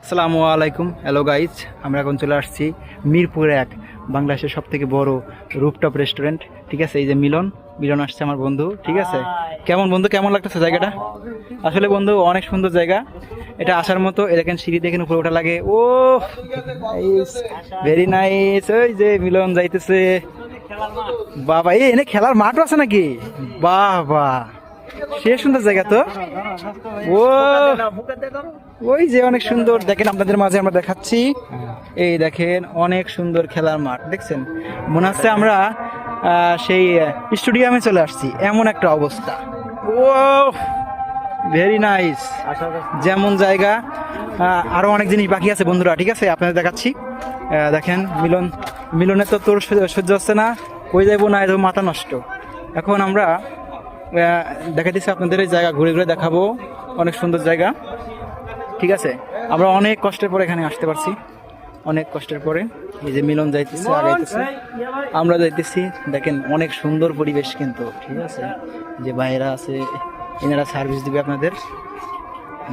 আসসালামু আলাইকুম, hello guys. আমরা এখন চলে আসছি মিরপুর 1, বাংলাদেশের সব থেকে বড় রুফটপ রেস্টুরেন্ট। ঠিক আছে, এই যে মিলন মিলন আসছে আমার বন্ধু। ঠিক আছে, কেমন বন্ধু, কেমন লাগতেছে জায়গাটা? আসলে বন্ধু অনেক সুন্দর জায়গা, এটা আসার মতো। এ দেখেন সিঁড়ি, দেখেন উপরে ওঠা লাগে। ও ভেরি নাইস। ওই যে মিলন যাইতেছে। বাবা, এই এনে খেলার মাঠও আছে নাকি? বাহ বাহ, সে সুন্দর জায়গা তো। ও ওই যে অনেক সুন্দর, দেখেন আপনাদের মাঝে আমরা দেখাচ্ছি। এই দেখেন অনেক সুন্দর খেলার মাঠ, দেখছেন? মনে হচ্ছে আমরা সেই স্টেডিয়ামে চলে আসছি, এমন একটা অবস্থা। ও ভেরি নাইস, যেমন জায়গা। আরো অনেক জিনিস বাকি আছে বন্ধুরা, ঠিক আছে আপনাদের দেখাচ্ছি। দেখেন মিলনের তো তোর সহ্য হচ্ছে না, কই যাইবো না, এরকম মাথা নষ্ট। এখন আমরা দেখাইতেছি আপনাদের এই জায়গা, ঘুরে ঘুরে দেখাবো। অনেক সুন্দর জায়গা, ঠিক আছে। আমরা অনেক কষ্টের পরে এখানে আসতে পারছি, অনেক কষ্টের পরে। এই যে মিলন যাইতেছে, আগাইতেছে, আমরা যাইতেছি। দেখেন অনেক সুন্দর পরিবেশ কিন্তু, ঠিক আছে। যে বাইরা আছে, এনারা সার্ভিস দিবে আপনাদের।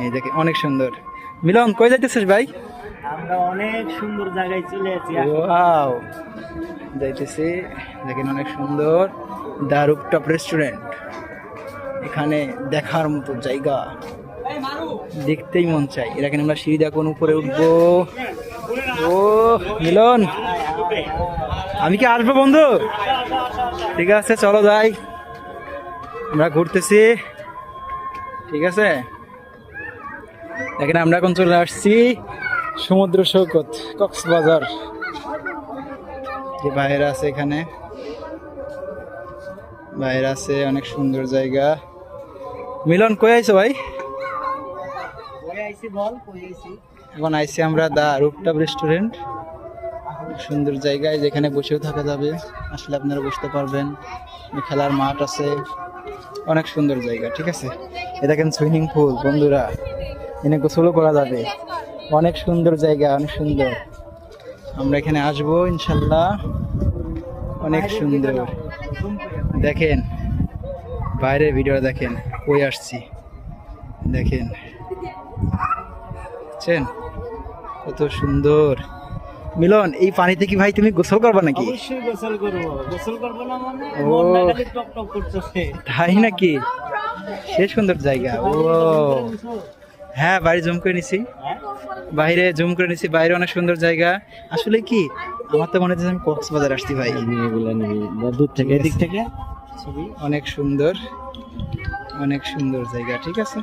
এই দেখেন অনেক সুন্দর। মিলন কই যাইতেছিস ভাই? আমরা অনেক সুন্দর জায়গায় চলে আছি। ওয়াও, যাইতেছি। দেখেন অনেক সুন্দর দা রুফটপ রেস্টুরেন্ট। এখানে দেখার মতো জায়গা, দেখতেই মন চাই। এখানে আমরা সিঁড়ি দেখুন, উপরে উঠবো। ও মিলন, আমি কি আসবো বন্ধু? ঠিক আছে, চলো যাই, আমরা ঘুরতেছি। ঠিক আছে, দেখেন আমরা এখন চলে আসছি সমুদ্র সৈকত, কক্সবাজার। যে বাইরে আছে, এখানে বাইরে আছে, অনেক সুন্দর জায়গা। মিলন কই আইছো ভাই? এখন আইছি আমরা দা রুফটপ রেস্টুরেন্ট, সুন্দর জায়গায়, যেখানে বসেও থাকা যাবে। আসলে আপনারা বসতে পারবেন, খেলার মাঠ আছে, অনেক সুন্দর জায়গা। ঠিক আছে, এ দেখেন সুইমিং পুল বন্ধুরা, এখানে গোসলও করা যাবে। অনেক সুন্দর জায়গা, অনেক সুন্দর। আমরা এখানে আসবো ইনশাল্লাহ, অনেক সুন্দর। দেখেন বাইরের ভিডিও দেখেন, কই আসছি দেখেন, বুঝছেন কত সুন্দর। মিলন, এই পানিতে কি ভাই তুমি গোসল করবা নাকি? অবশ্যই গোসল করব। গোসল করব না মানে ও, মনটা খালি টক টক করতেছে। তাই নাকি? সে সুন্দর জায়গা। ও হ্যাঁ, বাইরে জুম করে নিছি, বাইরে জুম করে নিছি, বাইরে অনেক সুন্দর জায়গা। আসলে কি, আমার তো মনে হচ্ছে আমি কক্সবাজার আসছি ভাই। দূর থেকে, এদিক থেকে অনেক সুন্দর, অনেক সুন্দর জায়গা। ঠিক আছে।